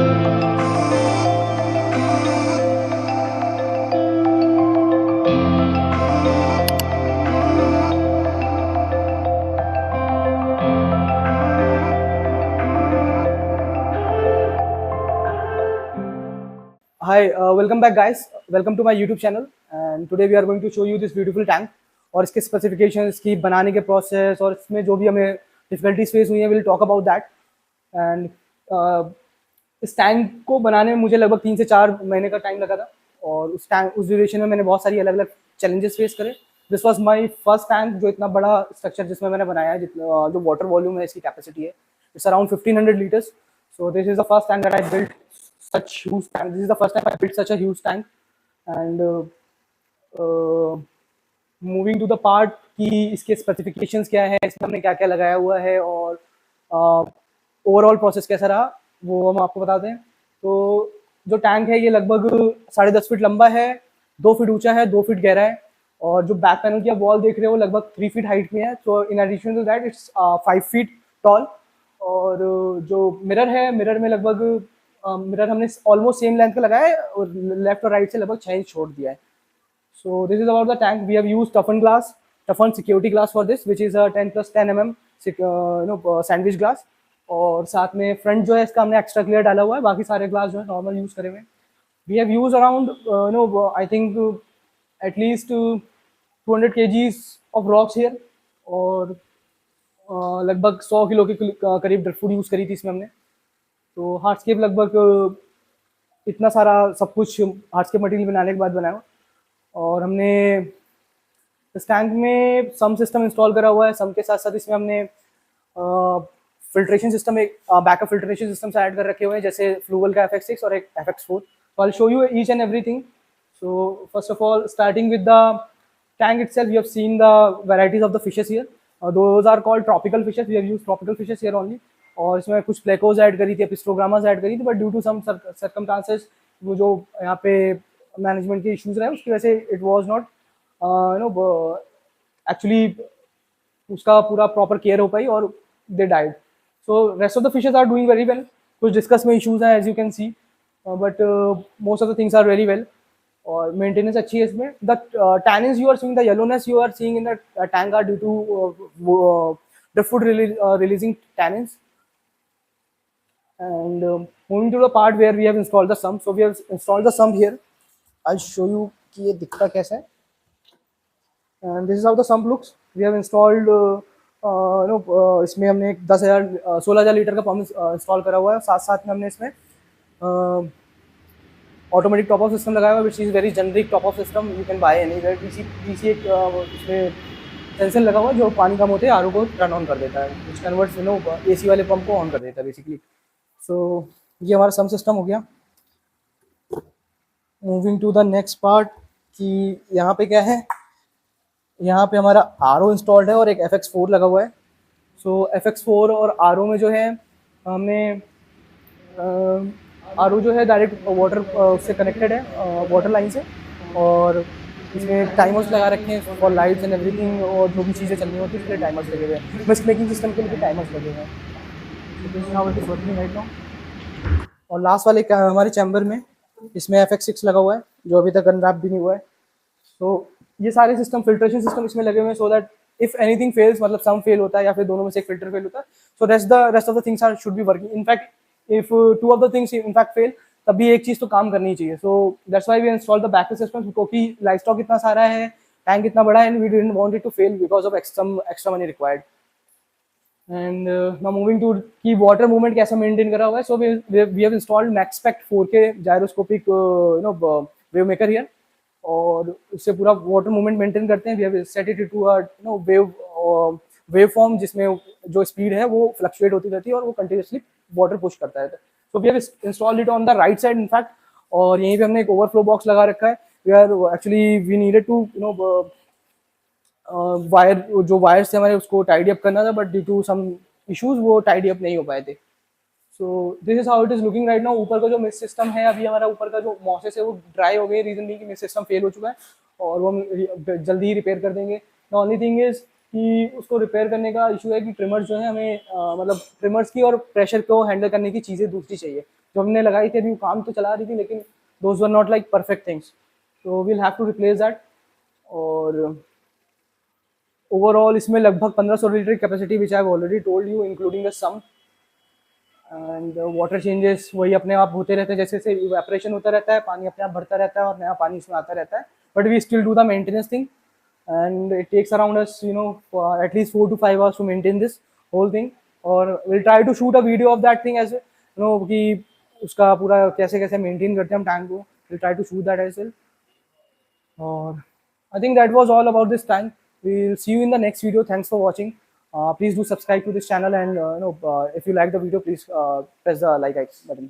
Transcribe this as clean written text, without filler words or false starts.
Hi, welcome back guys. Welcome to my YouTube channel and today we are going to show you this beautiful tank और इसके specification, इसकी बनाने के process और इसमें जो भी हमें डिफिकल्टीज फेस हुई है, will talk about that. And इस टैंक को बनाने में मुझे लगभग 3 से 4 महीने का टाइम लगा था और उस ड्यूरेशन में मैंने बहुत सारी अलग अलग चैलेंजेस फेस करे। This was my first tank जो इतना बड़ा स्ट्रक्चर जिसमें मैंने बनाया है, जितना जो वाटर वॉल्यूम है, इसकी कैपेसिटी है, it's around 1500 litres. So this is the first tank that I built such huge tank. This is the first time I built such a huge tank. And moving to the part कि इसके specifications क्या है, इसमें हमने क्या क्या लगाया हुआ है और ओवरऑल प्रोसेस कैसा रहा, वो हम आपको बताते हैं। तो जो टैंक है ये लगभग 10.5 फीट लंबा है, 2 फीट ऊंचा है, 2 फीट गहरा है और जो बैक पैनल की आप वॉल देख रहे हो लगभग 3 फीट हाइट में है। तो in addition to that it's 5 feet tall. और जो मिरर है, मिरर में लगभग मिरर हमने ऑलमोस्ट सेम लेंथ का लगाया है और लेफ्ट और राइट से लगभग 6 इंच छोड़ दिया है। So this is about the tank. We have used toughen security glass for this, which is 10+10 mm sandwich glass. और साथ में फ्रंट जो है इसका हमने एक्स्ट्रा क्लियर डाला हुआ है, बाकी सारे ग्लास जो है नॉर्मल यूज करे हुए। We have use around I think at least 200 kgs of rocks here और लगभग 100 किलो के करीब ड्रिफ्टवुड यूज करी थी इसमें हमने। तो हार्डस्केप लगभग इतना सारा सब कुछ हार्डस्केप मटेरियल बनाने के बाद बनाया। और हमने इस टैंक में सम सिस्टम इंस्टॉल करा हुआ है। सम के साथ साथ इसमें हमने फिल्ट्रेशन सिस्टम, एक बैकअप फिल्ट्रेशन सिस्टम से ऐड कर रखे हुए हैं, जैसे फ्लूवल का FX6 और एक FX4। So I'll show you each and everything. So first of all, starting with the tank itself, you have seen the varieties of the fishes here. Those are called tropical fishes. We have used tropical fishes here only. और इसमें कुछ प्लेकोज add करी थी, एपिस्ट्रोग्रामास add करी थी, but due to some circumstances वो जो यहाँ पे मैनेजमेंट के इश्यूज रहे उसकी वजह से इट वाज नॉट एक्चुअली उसका पूरा प्रॉपर केयर हो पाई और they died. So rest of the fishes are doing very well. कुछ डिस्कस में इश्यूज हैं as you can see, but most of the things are very well और maintenance अच्छी है इसमें। The tannins you are seeing, the yellowness you are seeing in the tank are due to driftwood releasing tannins. And moving to the part where we have installed the sump. So we have installed the sump here. I'll show you कि ये दिखता कैसा है। And this is how the sump looks. We have installed इसमें हमने 16,000 litre का pump install करा हुआ है। साथ साथ में हमने इसमें ऑटोमेटिक टॉप ऑफ सिस्टम लगाया हुआ है, which is very generic top of system, you can buy anywhere. DC एक इसमें सेंसर लगा हुआ है जो पानी कम होते हैं आरओ को टर्न ऑन कर देता है, विच कन्वर्ट्स एसी वाले पंप को ऑन कर देता है बेसिकली। सो ये हमारा सम सिस्टम हो गया। Moving to the next part कि यहाँ पे क्या है, यहाँ पे हमारा आरओ इंस्टॉल्ड है और एक FX4 लगा हुआ है। सो FX4 और आरओ में जो है हमने आरओ जो है डायरेक्ट वाटर से कनेक्टेड है, वाटर लाइन से, और इसमें टाइमर्स लगा रखे हैं फॉर लाइट्स एंड एवरीथिंग, और जो भी चीज़ें चलनी होती है इसके लिए टाइमर्स लगे हुए हैं। मिस्ट मेकिंग सिस्टम के लिए टाइमर्स लगे हुए हैं। और लास्ट वाले हमारे चैम्बर में इसमें FX6 लगा हुआ है जो अभी तक अनरैप भी नहीं हुआ है। तो ये सारे सिस्टम, फिल्ट्रेशन सिस्टम इसमें लगे हुए हैं, so that if anything fails, मतलब सम फेल होता है या फिर दोनों में से एक फिल्टर फेल होता है, so rest of the things are should be working. In fact if 2 of the things in fact fail, तब भी एक चीज़ तो काम करनी चाहिए। So that's why we install the backup system, क्योंकि लाइफ स्टॉक इतना सारा है, टैंक इतना बड़ा है, and we didn't want it to fail because of extra money required. And now moving to कि वाटर मूवमेंट कैसा मेंटेन करा हुआ है। So we have installed Maxspect 4K gyroscopic wave maker here, और उससे पूरा वाटर मूवमेंट मेंटेन करते हैं। We have set it to wave form, जिसमें जो स्पीड है वो फ्लक्चुएट होती रहती है और वो कंटिन्यूसली वाटर पुश करता है। So we have installed it on the right side in fact, और यहीं पे हमने एक ओवरफ्लो बॉक्स लगा रखा है। वी नीडेड टू वायर, जो वायर्स थे हमारे उसको टाइडी अप करना था, but due to some issues वो टाइडी अप नहीं हो पाए थे। So this is how it is looking right now. ऊपर का जो मिस्ट सिस्टम है, अभी हमारा ऊपर का जो मॉसेस है वो ड्राई हो गए, रीजन भी कि मिस्ट सिस्टम फेल हो चुका है और वो हम जल्दी ही रिपेयर कर देंगे। द ओनली थिंग इज कि उसको रिपेयर करने का इशू है कि ट्रिमर्स जो है हमें मतलब ट्रिमर्स की और प्रेशर को हैंडल करने की चीज़ें दूसरी चाहिए। जो हमने लगाई थी अभी वो काम तो चला रही थी, लेकिन those were not like perfect things, तो we'll have to replace that. और ओवरऑल इसमें लगभग 1500 litre capacity which I have already told you, including the sump. And water changes वही अपने आप होते रहते हैं, जैसे जैसे इवेपोरेशन होता रहता है, पानी अपने आप बढ़ता रहता है और नया पानी इसमें आता रहता है, but we still do the maintenance thing and it takes around us, you know, for at least 4 to 5 hours to maintain this whole thing. और we'll try to shoot a video of that thing as well, you know, कि उसका पूरा कैसे कैसे maintain करते हैं हम tank को, we'll try to shoot that as well. और I think that was all about this tank. We'll see you in the next video. Thanks for watching. Please do subscribe to this channel, and you know, if you like the video, please press the like button.